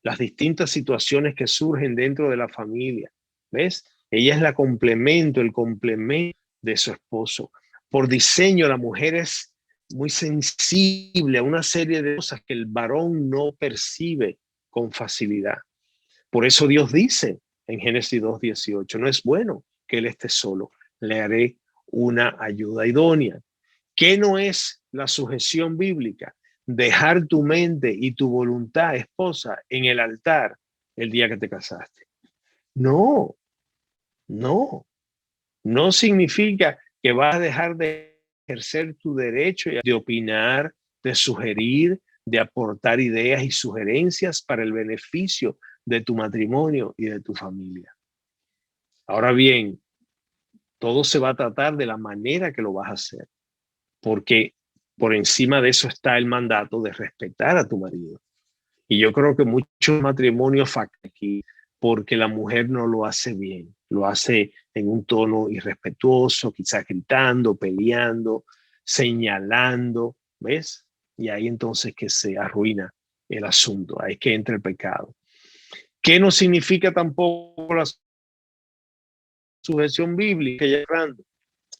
Speaker 1: las distintas situaciones que surgen dentro de la familia. ¿Ves? Ella es el complemento de su esposo. Por diseño, la mujer es muy sensible a una serie de cosas que el varón no percibe con facilidad. Por eso Dios dice en Génesis 2:18, no es bueno que él esté solo, le haré una ayuda idónea. ¿Qué no es la sujeción bíblica? Dejar tu mente y tu voluntad, esposa, en el altar el día que te casaste. No, no significa que vas a dejar de ejercer tu derecho de opinar, de sugerir, de aportar ideas y sugerencias para el beneficio de tu matrimonio y de tu familia. Ahora bien, todo se va a tratar de la manera que lo vas a hacer, porque por encima de eso está el mandato de respetar a tu marido. Y yo creo que muchos matrimonios fallan aquí porque la mujer no lo hace bien, lo hace en un tono irrespetuoso, quizás gritando, peleando, señalando, ¿ves? Y ahí entonces que se arruina el asunto, ahí es que entra el pecado. ¿Qué no significa tampoco la sujeción bíblica?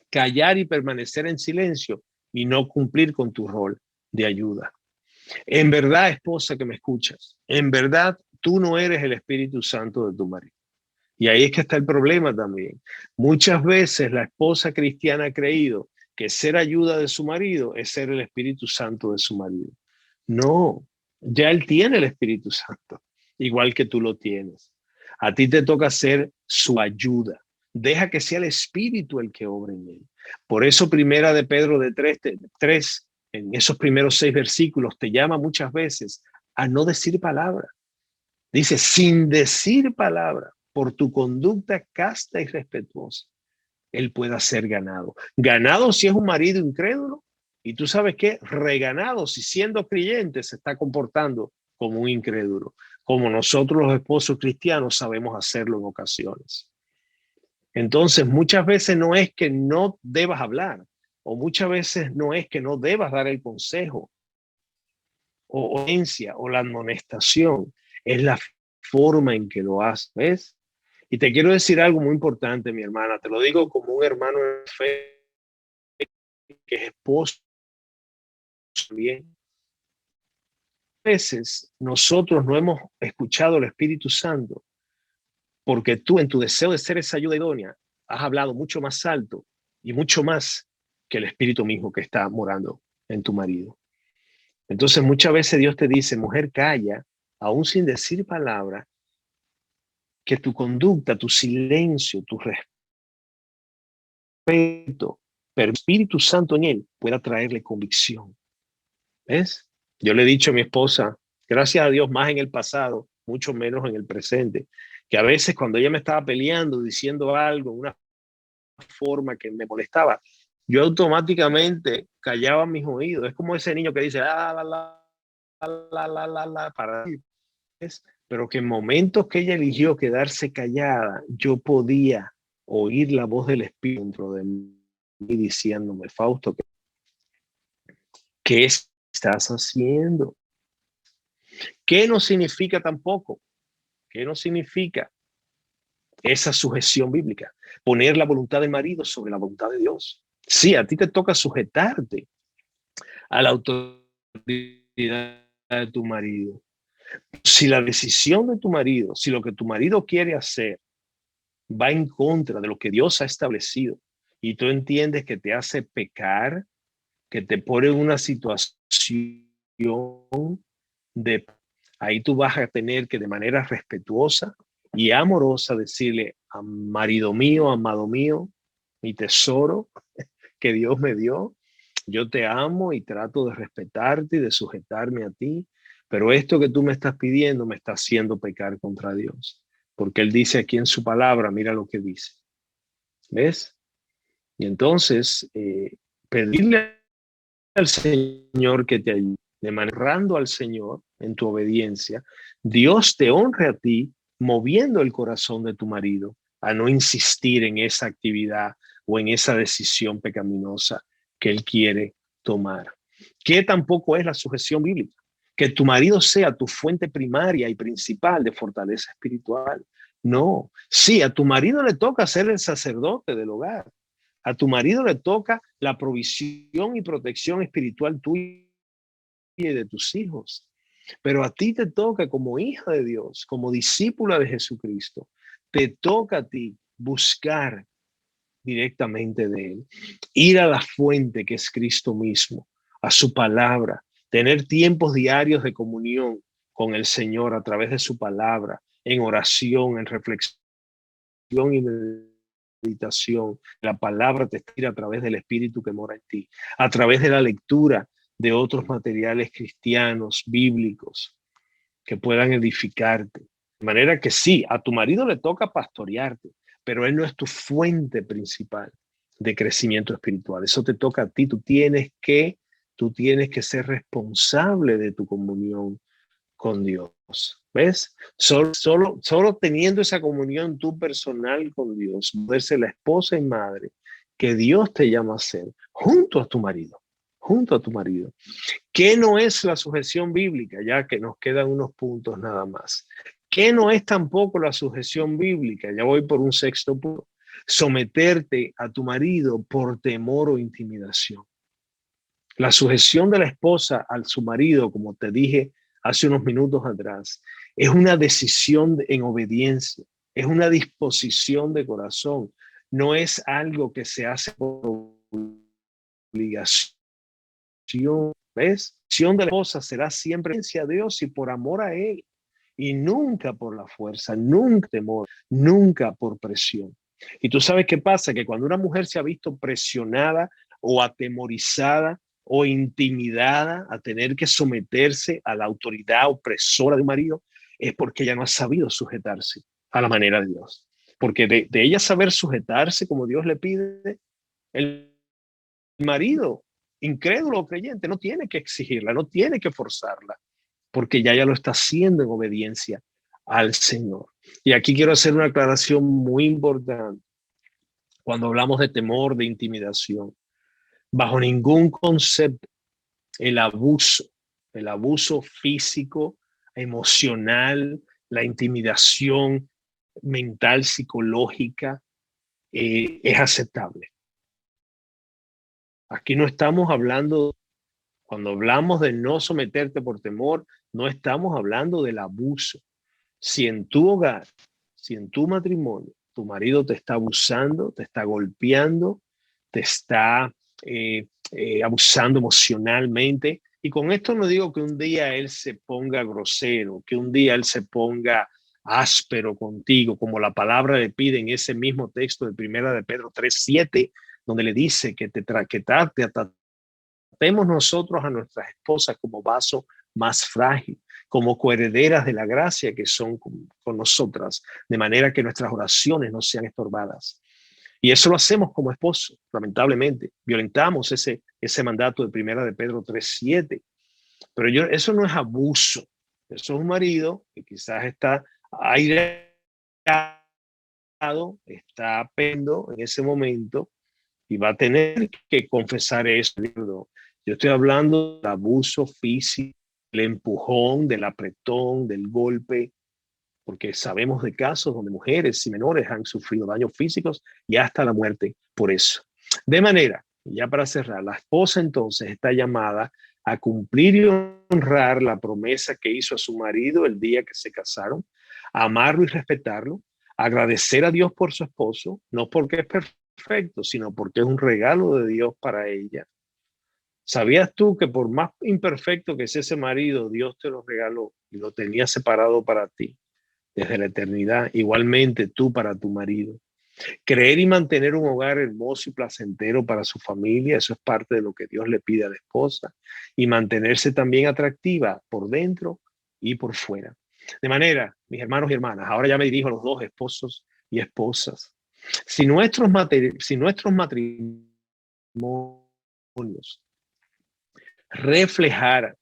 Speaker 1: Callar y permanecer en silencio y no cumplir con tu rol de ayuda. En verdad, esposa que me escuchas, en verdad tú no eres el Espíritu Santo de tu marido. Y ahí es que está el problema también. Muchas veces la esposa cristiana ha creído que ser ayuda de su marido es ser el Espíritu Santo de su marido. No, ya él tiene el Espíritu Santo, igual que tú lo tienes. A ti te toca ser su ayuda. Deja que sea el Espíritu el que obre en él. Por eso primera de Pedro de 3, en esos primeros 6 versículos, te llama muchas veces a no decir palabra. Dice, sin decir palabra, por tu conducta casta y respetuosa, él pueda ser ganado. Ganado si es un marido incrédulo, y tú sabes qué, reganado si siendo creyente se está comportando como un incrédulo, como nosotros los esposos cristianos sabemos hacerlo en ocasiones. Entonces, muchas veces no es que no debas hablar, o muchas veces no es que no debas dar el consejo, o la amonestación, es la forma en que lo haces, ¿ves? Y te quiero decir algo muy importante, mi hermana, te lo digo como un hermano de fe que es esposo bien. A veces nosotros no hemos escuchado al Espíritu Santo porque tú en tu deseo de ser esa ayuda idónea has hablado mucho más alto y mucho más que el Espíritu mismo que está morando en tu marido. Entonces muchas veces Dios te dice, mujer, calla, aún sin decir palabra, que tu conducta, tu silencio, tu respeto, pero el Espíritu Santo en él pueda traerle convicción. ¿Ves? Yo le he dicho a mi esposa, gracias a Dios, más en el pasado, mucho menos en el presente, que a veces cuando ella me estaba peleando, diciendo algo, una forma que me molestaba, yo automáticamente callaba mis oídos. Es como ese niño que dice, para mí. Pero que en momentos que ella eligió quedarse callada, yo podía oír la voz del Espíritu dentro de mí diciéndome, Fausto, ¿qué estás haciendo? ¿Qué no significa tampoco? ¿Qué no significa esa sujeción bíblica? Poner la voluntad del marido sobre la voluntad de Dios. Sí, a ti te toca sujetarte a la autoridad de tu marido. Si la decisión de tu marido, si lo que tu marido quiere hacer va en contra de lo que Dios ha establecido y tú entiendes que te hace pecar, que te pone en una situación de... Ahí tú vas a tener que de manera respetuosa y amorosa decirle, a marido mío, amado mío, mi tesoro que Dios me dio, yo te amo y trato de respetarte y de sujetarme a ti, pero esto que tú me estás pidiendo me está haciendo pecar contra Dios, porque Él dice aquí en su palabra, mira lo que dice, ¿ves? Y entonces, pedirle al Señor que te ayude, demandando al Señor en tu obediencia, Dios te honre a ti, moviendo el corazón de tu marido a no insistir en esa actividad o en esa decisión pecaminosa que él quiere tomar. Que tampoco es la sujeción bíblica. Que tu marido sea tu fuente primaria y principal de fortaleza espiritual. No, sí, a tu marido le toca ser el sacerdote del hogar. A tu marido le toca la provisión y protección espiritual tuya y de tus hijos. Pero a ti te toca como hija de Dios, como discípula de Jesucristo, te toca a ti buscar directamente de Él, ir a la fuente que es Cristo mismo, a su palabra, tener tiempos diarios de comunión con el Señor a través de su palabra, en oración, en reflexión y meditación. La palabra te inspira a través del Espíritu que mora en ti, a través de la lectura de otros materiales cristianos, bíblicos, que puedan edificarte. De manera que sí, a tu marido le toca pastorearte, pero él no es tu fuente principal de crecimiento espiritual. Eso te toca a ti. Tú tienes que ser responsable de tu comunión con Dios. ¿Ves? Solo teniendo esa comunión tú personal con Dios, poder ser la esposa y madre que Dios te llama a ser, junto a tu marido. ¿Qué no es la sujeción bíblica? Ya que nos quedan unos puntos nada más. ¿Qué no es tampoco la sujeción bíblica? Ya voy por un sexto punto. Someterte a tu marido por temor o intimidación. La sujeción de la esposa a su marido, como te dije hace unos minutos atrás, es una decisión en obediencia, es una disposición de corazón, no es algo que se hace por obligación. ¿Ves? La decisión de la esposa será siempre hacia Dios y por amor a Él, y nunca por la fuerza, nunca temor, nunca por presión. Y tú sabes qué pasa, que cuando una mujer se ha visto presionada o atemorizada o intimidada a tener que someterse a la autoridad opresora de un marido, es porque ella no ha sabido sujetarse a la manera de Dios. Porque de ella saber sujetarse como Dios le pide, el marido incrédulo o creyente no tiene que exigirla, no tiene que forzarla, porque ya lo está haciendo en obediencia al Señor. Y aquí quiero hacer una aclaración muy importante. Cuando hablamos de temor, de intimidación, bajo ningún concepto el abuso físico, emocional, la intimidación mental, psicológica, es aceptable. Aquí no estamos hablando, cuando hablamos de no someterte por temor, no estamos hablando del abuso. Si en tu hogar, si en tu matrimonio, tu marido te está abusando, te está golpeando, te está abusando emocionalmente, y con esto no digo que un día él se ponga grosero, que un día él se ponga áspero contigo, como la palabra le pide en ese mismo texto de 1 de Pedro 3:7, donde le dice que tratemos nosotros a nuestras esposas como vaso más frágil, como coherederas de la gracia que son con nosotras, de manera que nuestras oraciones no sean estorbadas. Y eso lo hacemos como esposos, lamentablemente. Violentamos ese mandato de 1 de Pedro 3:7. Pero eso no es abuso. Eso es un marido que quizás está airado, está pendo en ese momento y va a tener que confesar eso. Yo estoy hablando del abuso físico, del empujón, del apretón, del golpe, porque sabemos de casos donde mujeres y menores han sufrido daños físicos y hasta la muerte por eso. De manera, ya para cerrar, la esposa entonces está llamada a cumplir y honrar la promesa que hizo a su marido el día que se casaron, a amarlo y respetarlo, agradecer a Dios por su esposo, no porque es perfecto, sino porque es un regalo de Dios para ella. ¿Sabías tú que por más imperfecto que sea ese marido, Dios te lo regaló y lo tenía separado para ti desde la eternidad? Igualmente tú para tu marido. Creer y mantener un hogar hermoso y placentero para su familia, eso es parte de lo que Dios le pide a la esposa. Y mantenerse también atractiva por dentro y por fuera. De manera, mis hermanos y hermanas, ahora ya me dirijo a los dos esposos y esposas. Si nuestros matrimonios reflejar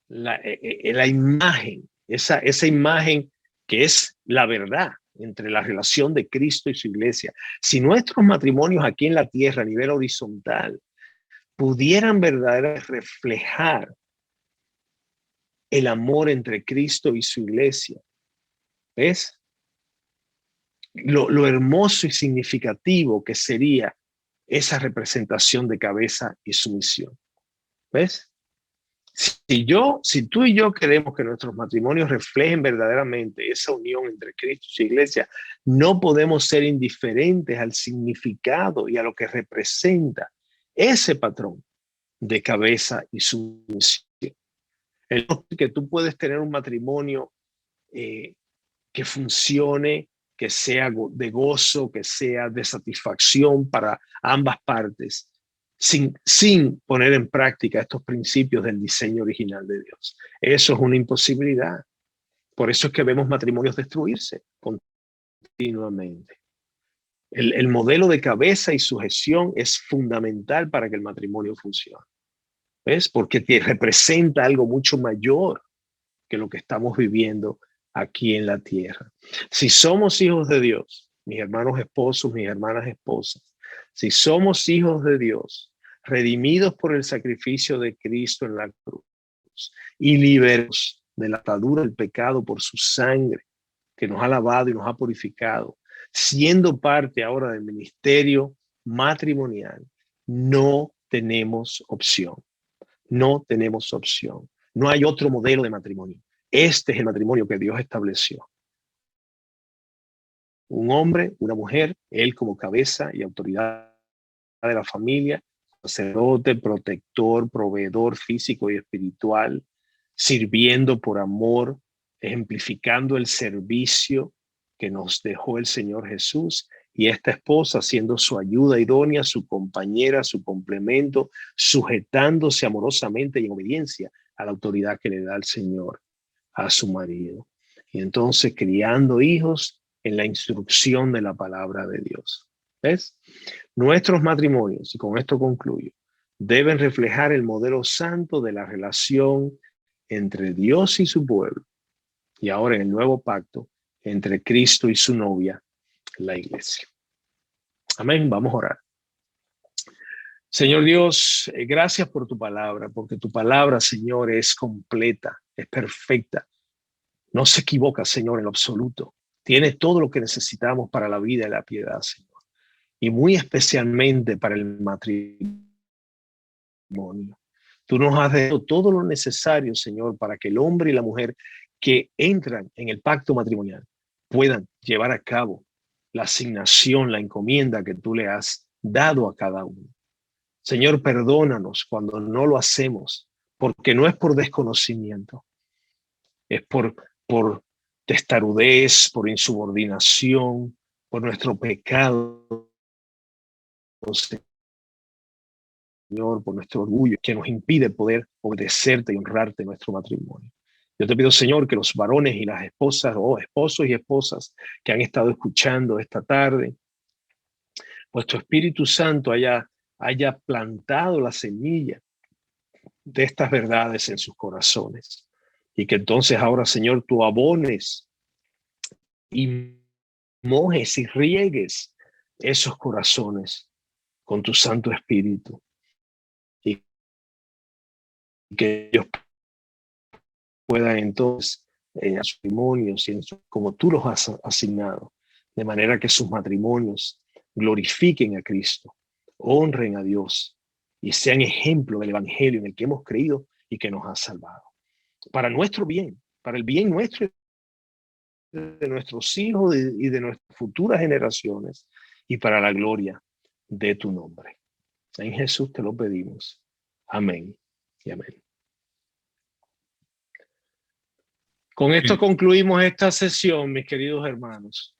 Speaker 1: la imagen, esa imagen que es la verdad entre la relación de Cristo y su iglesia. Si nuestros matrimonios aquí en la tierra a nivel horizontal pudieran verdaderamente reflejar el amor entre Cristo y su iglesia, ¿ves? Lo hermoso y significativo que sería esa representación de cabeza y sumisión. ¿Ves? Si tú y yo queremos que nuestros matrimonios reflejen verdaderamente esa unión entre Cristo y su iglesia, no podemos ser indiferentes al significado y a lo que representa ese patrón de cabeza y sumisión. Que tú puedes tener un matrimonio que funcione, que sea de gozo, que sea de satisfacción para ambas partes, sin poner en práctica estos principios del diseño original de Dios. Eso es una imposibilidad. Por eso es que vemos matrimonios destruirse continuamente. El modelo de cabeza y sujeción es fundamental para que el matrimonio funcione. ¿Ves? Porque te representa algo mucho mayor que lo que estamos viviendo aquí en la tierra. Si somos hijos de Dios, mis hermanos esposos, mis hermanas esposas, si somos hijos de Dios, redimidos por el sacrificio de Cristo en la cruz y liberados de la atadura del pecado por su sangre, que nos ha lavado y nos ha purificado, siendo parte ahora del ministerio matrimonial, no tenemos opción. No tenemos opción. No hay otro modelo de matrimonio. Este es el matrimonio que Dios estableció. Un hombre, una mujer, él como cabeza y autoridad de la familia, sacerdote, protector, proveedor físico y espiritual, sirviendo por amor, ejemplificando el servicio que nos dejó el Señor Jesús, y esta esposa siendo su ayuda idónea, su compañera, su complemento, sujetándose amorosamente y en obediencia a la autoridad que le da el Señor a su marido. Y entonces criando hijos en la instrucción de la palabra de Dios. ¿Ves? Nuestros matrimonios, y con esto concluyo, deben reflejar el modelo santo de la relación entre Dios y su pueblo, y ahora en el nuevo pacto entre Cristo y su novia, la iglesia. Amén. Vamos a orar. Señor Dios, gracias por tu palabra, porque tu palabra, Señor, es completa, es perfecta. No se equivoca, Señor, en lo absoluto. Tiene todo lo que necesitamos para la vida y la piedad, Señor. Y muy especialmente para el matrimonio. Tú nos has dado todo lo necesario, Señor, para que el hombre y la mujer que entran en el pacto matrimonial puedan llevar a cabo la asignación, la encomienda que tú le has dado a cada uno. Señor, perdónanos cuando no lo hacemos, porque no es por desconocimiento, es por testarudez, por insubordinación, por nuestro pecado, Señor, por nuestro orgullo, que nos impide poder obedecerte y honrarte en nuestro matrimonio. Yo te pido, Señor, que los varones y las esposas, o esposos y esposas que han estado escuchando esta tarde, pues tu Espíritu Santo haya plantado la semilla de estas verdades en sus corazones. Y que entonces ahora, Señor, tú abones y mojes y riegues esos corazones con tu Santo Espíritu. Y que ellos puedan entonces a sus matrimonios y como tú los has asignado, de manera que sus matrimonios glorifiquen a Cristo, honren a Dios y sean ejemplo del evangelio en el que hemos creído y que nos ha salvado. Para nuestro bien, para el bien nuestro, de nuestros hijos y de nuestras futuras generaciones, y para la gloria de tu nombre. En Jesús te lo pedimos. Amén y amén. Con esto concluimos esta sesión, mis queridos hermanos.